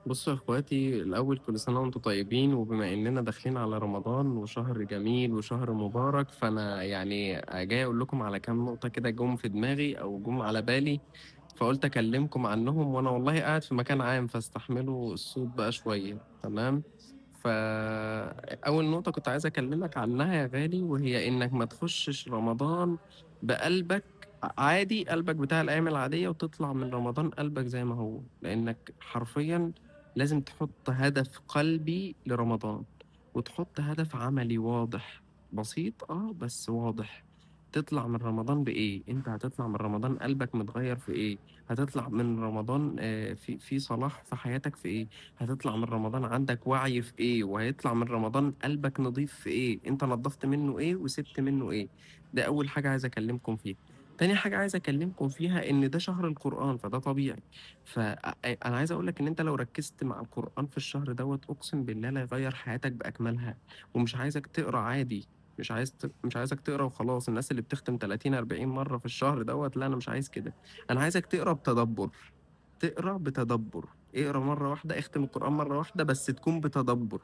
بصوا يا اخواتي، الاول كل سنه وانتم طيبين. وبما اننا داخلين على رمضان وشهر جميل وشهر مبارك، فانا يعني جاي اقول لكم على كام نقطه كده جم في دماغي او جم على بالي، فقلت اكلمكم عنهم. وانا والله قاعد في مكان عام، فاستحملوا الصوت بقى شويه. تمام. فاول نقطه كنت عايز اكلمك عنها يا غالي، وهي انك ما تخشش رمضان بقلبك عادي، قلبك بتاع الأيام العادية، وتطلع من رمضان قلبك زي ما هو. لأنك حرفيا لازم تحط هدف قلبي لرمضان، وتحط هدف عملي واضح، بسيط بس واضح. تطلع من رمضان بإيه؟ انت هتطلع من رمضان قلبك متغير في ايه؟ هتطلع من رمضان في صلاح في حياتك في ايه؟ هتطلع من رمضان عندك وعي في ايه؟ وهيطلع من رمضان قلبك نظيف في ايه؟ انت نظفت منه ايه وسبت منه ايه؟ ده اول حاجة عايز اكلمكم فيها. تاني حاجة عايز اكلمكم فيها ان ده شهر القرآن، فده طبيعي. فانا عايز اقول لك ان انت لو ركزت مع القرآن في الشهر دوت، اقسم بالله لا يغير حياتك باكملها. ومش عايزك تقرا عادي، مش عايزك تقرا وخلاص. الناس اللي بتختم 30 40 مرة في الشهر دوت، لا انا مش عايز كده. انا عايزك تقرا بتدبر. تقرا بتدبر. اقرا مرة واحدة، اختم القرآن مرة واحدة، بس تكون بتدبر.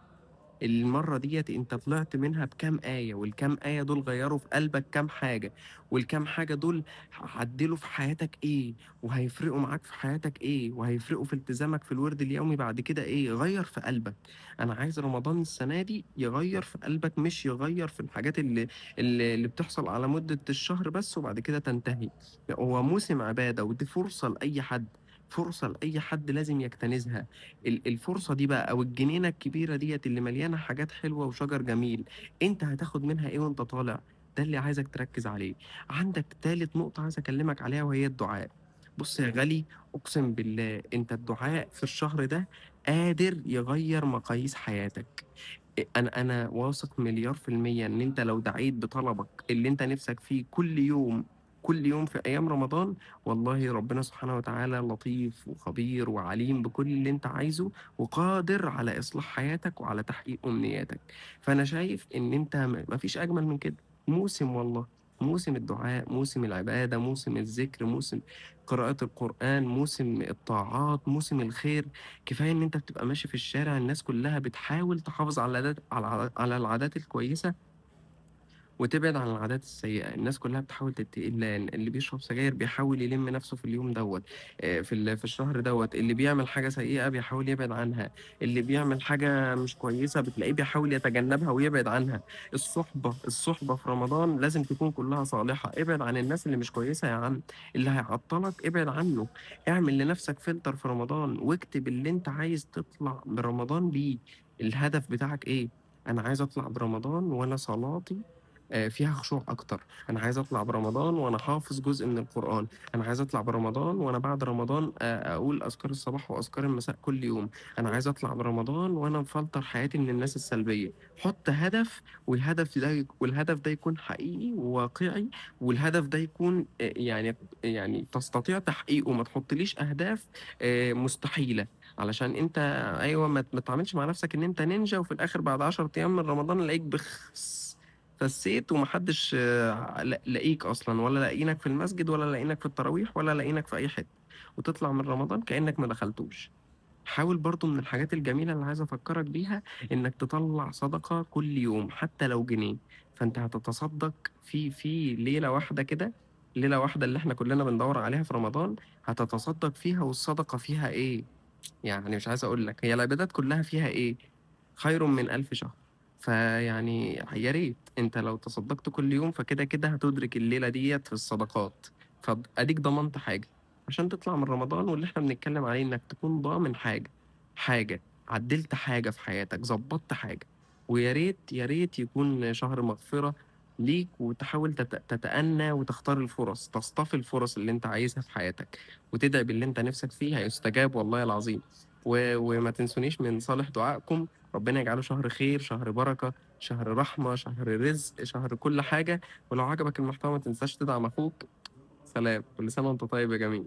المرة ديت انت طلعت منها بكام آية، والكام آية دول غيروا في قلبك كام حاجة، والكام حاجة دول عدلوا في حياتك ايه، وهيفرقوا معاك في حياتك ايه، وهيفرقوا في التزامك في الورد اليومي بعد كده ايه. غير في قلبك. انا عايز رمضان السنة دي يغير في قلبك، مش يغير في الحاجات اللي بتحصل على مدة الشهر بس وبعد كده تنتهي. هو موسم عبادة، ودي فرصة لأي حد. فرصة لأي حد لازم يجتنزها. الفرصة دي بقى، أو الجنينة الكبيرة ديت اللي مليانة حاجات حلوة وشجر جميل، أنت هتاخد منها إيه وأنت طالع؟ ده اللي عايزك تركز عليه. عندك تالت نقطة عايز أكلمك عليها، وهي الدعاء. بص يا غالي، أقسم بالله أنت الدعاء في الشهر ده قادر يغير مقاييس حياتك. أنا واثق مليار في المية إن أنت لو دعيت بطلبك اللي أنت نفسك فيه كل يوم، كل يوم في أيام رمضان، والله ربنا سبحانه وتعالى لطيف وخبير وعليم بكل اللي انت عايزه، وقادر على إصلاح حياتك وعلى تحقيق أمنياتك. فأنا شايف إن انت مفيش أجمل من كده. موسم والله، موسم الدعاء، موسم العبادة، موسم الذكر، موسم قراءة القرآن، موسم الطاعات، موسم الخير. كفاية إن أنت بتبقى ماشي في الشارع، الناس كلها بتحاول تحافظ على على العادات الكويسة، وتبعد عن العادات السيئة. الناس كلها بتحاول تتقي الله. اللي بيشرب سجاير بيحاول يلم نفسه في اليوم دوت، في الشهر دوت. اللي بيعمل حاجة سيئة بيحاول يبعد عنها. اللي بيعمل حاجة مش كويسة بتلاقيه بيحاول يتجنبها ويبعد عنها. الصحبة في رمضان لازم تكون كلها صالحة. ابعد عن الناس اللي مش كويسة يا عم. اللي هيعطلك ابعد عنه. اعمل لنفسك فلتر في رمضان، واكتب اللي انت عايز تطلع برمضان بيه. الهدف بتاعك ايه؟ انا عايز اطلع برمضان وانا صلاتي فيها خشوع اكتر. انا عايز اطلع برمضان وانا حافظ جزء من القرآن. انا عايز اطلع برمضان وانا بعد رمضان اقول اذكار الصباح واذكار المساء كل يوم. انا عايز اطلع برمضان وانا مفلتر حياتي من الناس السلبية. حط هدف، والهدف ده يكون حقيقي وواقعي. والهدف ده يكون يعني تستطيع تحقيقه. ما تحطليش اهداف مستحيلة. علشان انت، ايوه، ما تعملش مع نفسك ان انت نينجا، وفي الاخر بعد 10 ايام من رمضان الاقيك فسيت ومحدش لاقيك اصلا، ولا لاقينك في المسجد، ولا لاقينك في التراويح، ولا لاقينك في اي حته. وتطلع من رمضان كانك ما دخلتوش. حاول برضو من الحاجات الجميله اللي عايز افكرك بيها، انك تطلع صدقه كل يوم حتى لو جنيه. فانت هتتصدق في ليله واحده كده. ليله واحده اللي احنا كلنا بندور عليها في رمضان، هتتصدق فيها. والصدقه فيها ايه؟ يعني مش عايز اقول لك، هي العبادات كلها فيها ايه؟ خير من 1000 شهر. فيعني يا ريت انت لو تصدقت كل يوم، فكده كده هتدرك الليلة ديت في الصدقات. فاديك ضمنت حاجة عشان تطلع من رمضان. واللي احنا بنتكلم عليه انك تكون ضامن حاجة عدلت حاجة في حياتك، ظبطت حاجة. ويا ريت يا ريت يكون شهر مغفرة ليك، وتحاول تتأنى وتختار الفرص، تصطفي الفرص اللي انت عايزها في حياتك، وتدعي باللي انت نفسك فيه، هيستجاب والله العظيم. وما تنسونيش من صالح دعائكم. ربنا يجعله شهر خير، شهر بركة، شهر رحمة، شهر رزق، شهر كل حاجة. ولو عجبك المحتوى ما تنساش تدعم أخوك. سلام، كل سنة وأنت طيب يا جميل.